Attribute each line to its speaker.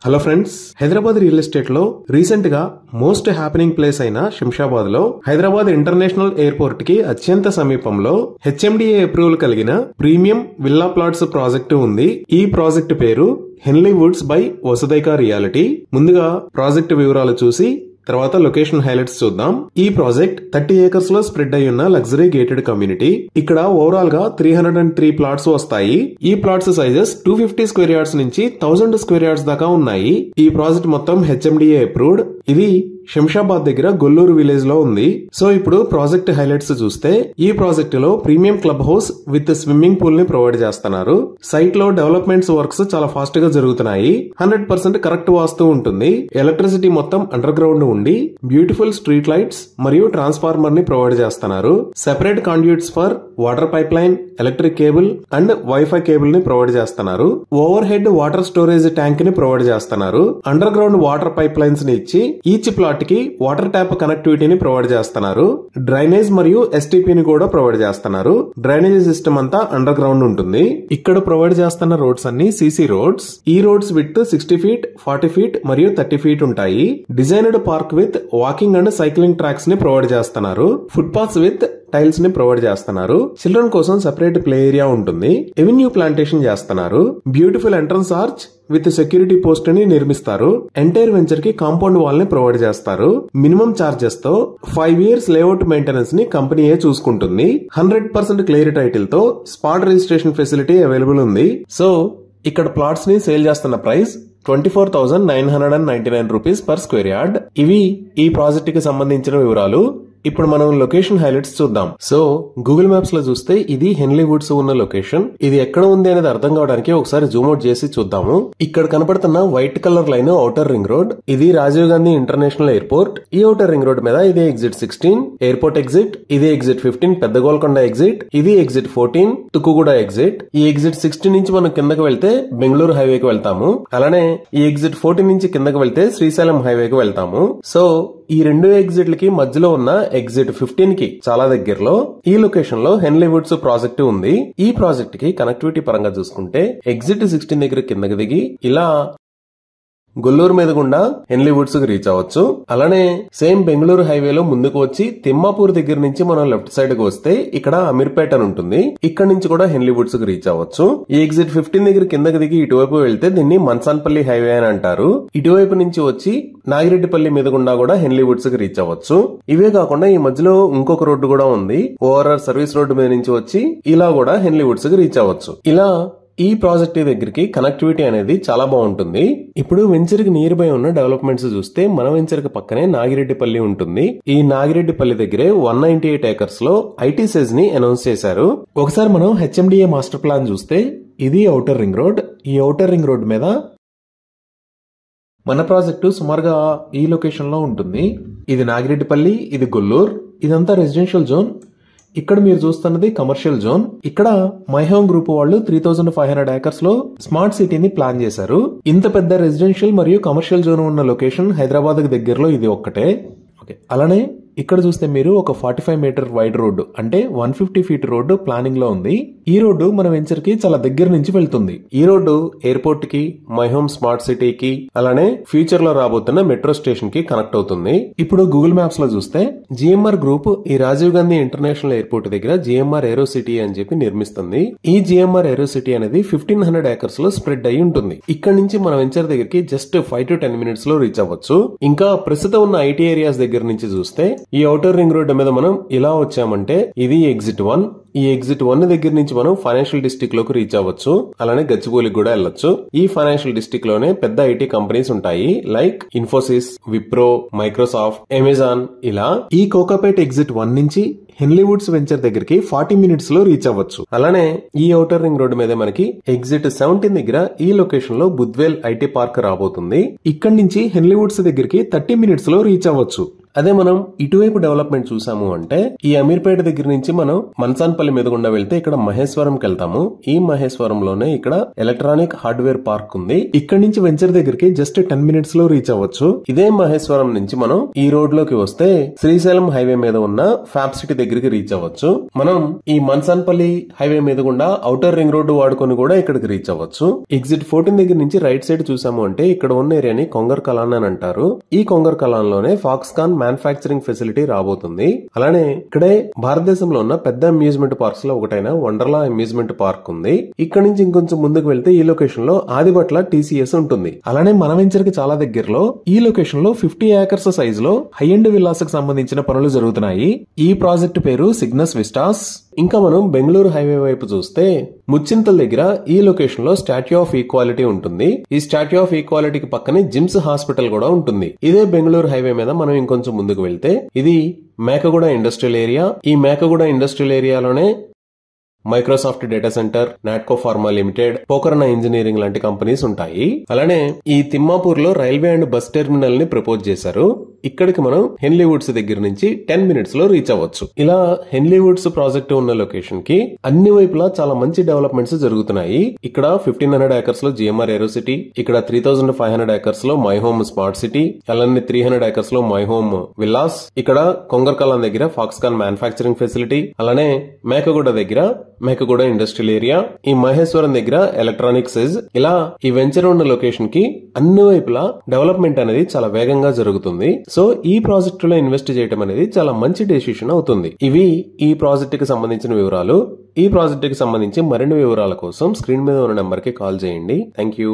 Speaker 1: Hello friends, Hyderabad real estate లో recent గా most happening place అయిన శంషాబాద్ లో హైదరాబాద్ ఇంటర్నేషనల్ ఎయిర్పోర్ట్ కి అత్యంత సమీపంలో హెచ్ఎండిఏ అప్రూవల్ కలిగిన ప్రీమియం విల్లా ప్లాట్స్ ప్రాజెక్టు ఉంది. ఈ ప్రాజెక్టు పేరు హెన్లీ వుడ్స్ బై వసుదైక రియాలిటీ. ముందుగా ప్రాజెక్టు వివరాలు చూసి తర్వాత లొకేషన్ హైలైట్స్ చూద్దాం. ఈ ప్రాజెక్ట్ 30 ఏకర్స్ లో స్ప్రెడ్ అయి ఉన్న లగ్జరీ గేటెడ్ కమ్యూనిటీ. ఇక్కడ ఓవరాల్ గా 303 ప్లాట్స్ వస్తాయి. ఈ ప్లాట్స్ సైజెస్ 250 స్క్వేర్ యార్డ్స్ నుంచి 1000 స్క్వేర్ యార్డ్స్ దాకా ఉన్నాయి. ఈ ప్రాజెక్ట్ మొత్తం హెచ్ఎండిఏ అప్రూవ్డ్. ఇది శంషాబాద్ దగ్గర గొల్లూరు విలేజ్ లో ఉంది. సో ఇప్పుడు ప్రాజెక్ట్ హైలైట్స్ చూస్తే ఈ ప్రాజెక్ట్ లో premium club house with swimming pool ని ప్రొవైడ్ చేస్తున్నారు. సైట్ లో డెవలప్మెంట్స్ వర్క్స్ చాలా ఫాస్ట్ గా జరుగుతున్నాయి. 100% కరెక్ట్ వాస్తు ఉంటుంది. ఎలక్ట్రిసిటీ మొత్తం అండర్ గ్రౌండ్ ఉండి బ్యూటిఫుల్ స్ట్రీట్ లైట్స్ మరియు ట్రాన్స్ఫార్మర్ ని ప్రొవైడ్ చేస్తున్నారు. Separate conduits for water pipeline, electric cable and wifi cable ని ప్రొవైడ్ చేస్తున్నారు. Overhead water storage tank ని ప్రొవైడ్ చేస్తున్నారు. Underground water pipelines ని ఇచ్చి ఈచ్ ప్లాట్ కి వాటర్ ట్యాప్ కనెక్టివిటీని ప్రొవైడ్ చేస్తున్నారు. డ్రైనేజ్ మరియు ఎస్టీపీ ని కూడా ప్రొవైడ్ చేస్తున్నారు. డ్రైనేజ్ సిస్టమ్ అంతా అండర్ గ్రౌండ్ ఉంటుంది. ఇక్కడ ప్రొవైడ్ చేస్తున్న రోడ్స్ అన్ని సీసీ రోడ్స్. ఈ రోడ్స్ విత్ 60 ఫీట్, 40 ఫీట్ మరియు 30 ఫీట్ ఉంటాయి. Designed park with walking and cycling tracks ని ప్రొవైడ్ చేస్తున్నారు. ఫుట్ పాత్స్ విత్ టైల్స్ ని ప్రొవైడ్ చేస్తున్నారు. చిల్డ్రన్ కోసం సెపరేట్ ప్లే ఏరియా ఉంటుంది. ఎవెన్యూ ప్లాంటేషన్ చేస్తున్నారు. Beautiful entrance arch with security post ని నిర్మిస్తారు. ఎంటైర్ వెంచర్ కి కాంపౌండ్ వాల్ ని ప్రొవైడ్ చేస్తారు. మినిమం చార్జెస్ తో 5 ఇయర్స్ లేఅవుట్ మెయింటెనెన్స్ ని కంపెనీయే చూసుకుంటుంది. 100% క్లియర్ టైటిల్ తో స్పాట్ రిజిస్ట్రేషన్ ఫెసిలిటీ అవైలబుల్ ఉంది. సో ఇక్కడ ప్లాట్స్ ని సేల్ చేస్తున్న price 24,999 rupees per square yard. ఇవి ఈ ప్రాజెక్ట్ కి సంబంధించిన వివరాలు. ఇప్పుడు మనం లొకేషన్ హైలైట్స్ చూద్దాం. సో గూగుల్ మ్యాప్స్ లో చూస్తే ఇది హెన్లీ వుడ్స్ ఉన్న లొకేషన్. ఇది ఎక్కడ ఉంది అనేది అర్థం కావడానికి ఒకసారి జూమ్ అవుట్ చేసి చూద్దాము. ఇక్కడ కనపడుతున్న white colour line outer ring road. ఇది రాజీవ్ గాంధీ ఇంటర్నేషనల్ ఎయిర్పోర్ట్. ఈ ఔటర్ రింగ్ రోడ్ మీద ఇది ఎగ్జిట్ 16 ఎయిర్పోర్ట్ ఎగ్జిట్, ఇది ఎగ్జిట్ 15 పెద్ద గోల్కొండ ఎగ్జిట్, ఇది ఎగ్జిట్ 14 తుక్కుగూడ ఎగ్జిట్. ఈ ఎగ్జిట్ 16 నుంచి మనం కిందకి వెళ్తే బెంగళూరు హైవేకి వెళ్తాము. అలానే ఈ ఎగ్జిట్ 14 నుంచి కిందకి వెళ్తే శ్రీశైలం హైవేకి వెళ్తాము. సో ఈ రెండు ఎగ్జిట్లకి మధ్యలో ఉన్న ఎగ్జిట్ 15 కి చాలా దగ్గరలో ఈ లొకేషన్ లో హెన్లీ వుడ్స్ ప్రాజెక్ట్ ఉంది. ఈ ప్రాజెక్ట్ కి కనెక్టివిటీ పరంగా చూసుకుంటే ఎగ్జిట్ 16 దగ్గర కిందకి దిగి ఇలా గొల్లూరు మీద గుండా హెన్లీ వుడ్స్ కి రీచ్ అవ్వచ్చు. అలానే సేమ్ బెంగళూరు హైవేలో ముందుకు వచ్చి తిమ్మాపూర్ దగ్గర నుంచి మనం లెఫ్ట్ సైడ్ కి వస్తే ఇక్కడ అమీర్పేట అని ఉంటుంది. ఇక్కడ నుంచి కూడా హెన్లీ వుడ్స్ కి రీచ్ అవ్వచ్చు. ఈ ఎగ్జిట్ 15 దగ్గర కిందకి దిగి ఇటువైపు వెళ్తే దీన్ని మన్సాన్పల్లి హైవే అని అంటారు. ఇటువైపు నుంచి వచ్చి నాగిరెడ్డిపల్లి మీద గుండా కూడా హెన్లీ వుడ్స్ కి రీచ్ అవ్వచ్చు. ఇవే కాకుండా ఈ మధ్యలో ఇంకొక రోడ్డు కూడా ఉంది. ఓఆర్ఆర్ సర్వీస్ రోడ్డు మీద నుంచి వచ్చి ఇలా కూడా హెన్లీ వుడ్స్ కి రీచ్ అవ్వచ్చు. ఇలా ఈ ప్రాజెక్ట్ దగ్గరికి కనెక్టివిటీ అనేది చాలా బాగుంటుంది. ఇప్పుడు వెంచర్ కి నియర్ బై ఉన్న డెవలప్మెంట్స్ చూస్తే మన వెంచర్ కి పక్కనే నాగిరెడ్డిపల్లి ఉంటుంది. ఈ నాగిరెడ్డిపల్లి దగ్గరే 198 ఏకర్స్ లో ఐటీ సెజ్ ని అనౌన్స్ చేశారు. ఒకసారి మనం హెచ్ఎండిఏ మాస్టర్ ప్లాన్ చూస్తే ఇది ఔటర్ రింగ్ రోడ్. ఈ ఔటర్ రింగ్ రోడ్ మీద మన ప్రాజెక్టు సుమారుగా ఈ లొకేషన్ లో ఉంటుంది. ఇది నాగిరెడ్డిపల్లి, ఇది గొల్లూరు, ఇదంతా రెసిడెన్షియల్ జోన్. ఇక్కడ మీరు చూస్తున్నది కమర్షియల్ జోన్. ఇక్కడ మై హోమ్ గ్రూప్ వాళ్ళు 3500 ఏకర్స్ లో స్మార్ట్ సిటీని ప్లాన్ చేశారు. ఇంత పెద్ద రెసిడెన్షియల్ మరియు కమర్షియల్ జోన్ ఉన్న లొకేషన్ హైదరాబాద్ కి దగ్గరలో ఇది ఒక్కటే. అలానే ఇక్కడ చూస్తే మీరు ఒక 45 మీటర్ వైడ్ రోడ్డు అంటే 150 ఫీట్ రోడ్డు ప్లానింగ్ లో ఉంది. ఈ రోడ్డు మన వెంచర్ కి చాలా దగ్గర నుంచి వెళ్తుంది. ఈ రోడ్డు ఎయిర్పోర్ట్ కి, మై హోమ్ స్మార్ట్ సిటీకి, అలానే ఫ్యూచర్ లో రాబోతున్న మెట్రో స్టేషన్ కి కనెక్ట్ అవుతుంది. ఇప్పుడు గూగుల్ మ్యాప్స్ లో చూస్తే జిఎంఆర్ గ్రూప్ ఈ రాజీవ్ గాంధీ ఇంటర్నేషనల్ ఎయిర్పోర్ట్ దగ్గర జిఎంఆర్ ఏరో సిటీ అని చెప్పి నిర్మిస్తుంది. ఈ జిఎంఆర్ ఏరో సిటీ అనేది 1500 ఏకర్స్ లో స్ప్రెడ్ అయి ఉంటుంది. ఇక్కడ నుంచి మన వెంచర్ దగ్గరికి జస్ట్ 5 to 10 మినిట్స్ లో రీచ్ అవ్వచ్చు. ఇంకా ప్రస్తుతం ఉన్న ఐటీ ఏరియాస్ దగ్గర నుంచి చూస్తే ఈ ఔటర్ రింగ్ రోడ్ మీద మనం ఇలా వచ్చామంటే ఇది ఎగ్జిట్ 1. ఈ ఎగ్జిట్ 1 దగ్గర నుంచి మనం ఫైనాన్షియల్ డిస్ట్రిక్ట్ లోకి రీచ్ అవ్వచ్చు. అలానే గచ్చిబౌలికి కూడా వెళ్ళొచ్చు. ఈ ఫైనాన్షియల్ డిస్ట్రిక్ట్ లోనే పెద్ద ఐటీ కంపెనీస్ ఉంటాయి like Infosys, Wipro, Microsoft, Amazon. ఇలా ఈ కోకాపేట్ ఎగ్జిట్ 1 నుంచి హెన్లీ వుడ్స్ వెంచర్ దగ్గరికి 40 మినిట్స్ లో రీచ్ అవ్వచ్చు. అలానే ఈ ఔటర్ రింగ్ రోడ్ మీద మనకి ఎగ్జిట్ 17 దగ్గర ఈ లొకేషన్ లో బుద్వేల్ ఐటీ పార్క్ రాబోతుంది. ఇక్కడ నుంచి హెన్లీ వుడ్స్ దగ్గరికి 30 మినిట్స్ లో రీచ్ అవ్వచ్చు. అదే మనం ఇటువైపు డెవలప్మెంట్ చూసాము అంటే ఈ అమీర్పేట దగ్గర నుంచి మనం మన్సాన్పల్లి మీద గుండా వెళ్తే ఇక్కడ మహేశ్వరంకి వెళ్తాము. ఈ మహేశ్వరంలోనే ఇక్కడ ఎలక్ట్రానిక్ హార్డ్వేర్ పార్క్ ఉంది. ఇక్కడ నుంచి వెంచర్ దగ్గరికి జస్ట్ 10 minutes లో రీచ్ అవ్వచ్చు. ఇదే మహేశ్వరం నుంచి మనం ఈ రోడ్ లోకి వస్తే శ్రీశైలం హైవే మీద ఉన్న ఫ్యాబ్ సిటీ దగ్గరికి రీచ్ అవ్వచ్చు. మనం ఈ మన్సాన్పల్లి హైవే మీద గుండా ఔటర్ రింగ్ రోడ్డు వాడుకొని కూడా ఇక్కడికి రీచ్ అవ్వచ్చు. ఎగ్జిట్ 14 దగ్గర నుంచి రైట్ సైడ్ చూసాము అంటే ఇక్కడ ఉన్న ఏరియాని కొంగర్ కలాన్ అని అంటారు. ఈ కొంగర్ కలాన్ లోనే ఫాక్స్కాన్ మ్యానుఫ్యాక్చరింగ్ ఫెసిలిటీ రాబోతుంది. అలానే ఇక్కడే భారతదేశంలో ఉన్న పెద్ద అమ్యూజ్మెంట్ పార్క్స్ లో ఒకటైన వండర్లా అమ్యూజ్మెంట్ పార్క్ ఉంది. ఇక్కడ నుంచి ఇంకొంచెం ముందుకు వెళ్తే ఈ లొకేషన్ లో ఆదిబట్ల TCS ఉంటుంది. అలానే మన వెంచర్ కి చాలా దగ్గరలో ఈ లొకేషన్ లో 50 acres సైజ్ లో హై ఎండ్ విల్లాస్ కు సంబంధించిన పనులు జరుగుతున్నాయి. ఈ ప్రాజెక్ట్ పేరు సిగ్నస్ విస్టాస్. ఇంకా మనం బెంగళూరు హైవే వైపు చూస్తే ముచ్చింతల్ దగ్గర ఈ లొకేషన్ లో స్టాట్యూ ఆఫ్ ఈక్వాలిటీ ఉంటుంది. ఈ స్టాట్యూ ఆఫ్ ఈక్వాలిటీకి పక్కనే జిమ్స్ హాస్పిటల్ కూడా ఉంటుంది. ఇదే బెంగళూరు హైవే మీద మనం ఇంకొంచెం ముందుకు వెళ్తే ఇది మేకగూడ ఇండస్ట్రియల్ ఏరియా. ఈ మేకగూడ ఇండస్ట్రియల్ ఏరియాలోనే Microsoft data center, Natco pharma limited, Pokarna engineering లాంటి కంపెనీస్ ఉంటాయి. అలానే ఈ తిమ్మాపూర్ లో రైల్వే అండ్ బస్ టెర్మినల్ ని ప్రపోజ్ చేశారు. ఇక్కడికి మనం హెన్లీ వుడ్స్ దగ్గర నుంచి 10 minutes లో రీచ్ అవ్వచ్చు. ఇలా హెన్లీ వుడ్స్ ప్రాజెక్ట్ ఉన్న లొకేషన్ కి అన్ని వైపులా చాలా మంచి డెవలప్మెంట్స్ జరుగుతున్నాయి. ఇక్కడ 1500 acres లో GMR ఏరోసిటీ, ఇక్కడ 3500 acres లో మై హోమ్ స్మార్ట్ సిటీ, అలానే 300 acres లో మై హోమ్ విల్లాస్, ఇక్కడ కొంగర్ కలాన్ దగ్గర ఫాక్స్కాన్ మ్యానుఫ్యాక్చరింగ్ ఫెసిలిటీ, అలానే మేకగూడ దగ్గర మేకగూడ ఇండస్ట్రియల్ ఏరియా, ఈ మహేశ్వరం దగ్గర ఎలక్ట్రానిక్ సెజ్. ఇలా ఈ వెంచర్ ఉన్న లొకేషన్ కి అన్ని వైపులా డెవలప్మెంట్ అనేది చాలా వేగంగా జరుగుతుంది. సో ఈ ప్రాజెక్ట్ లో ఇన్వెస్ట్ చేయడం అనేది చాలా మంచి డెసిషన్ అవుతుంది. ఇవి ఈ ప్రాజెక్ట్ కి సంబంధించిన వివరాలు. ఈ ప్రాజెక్ట్ కి సంబంధించి మరిన్ని వివరాల కోసం స్క్రీన్ మీద ఉన్న నెంబర్ కి కాల్ చేయండి. Thank you.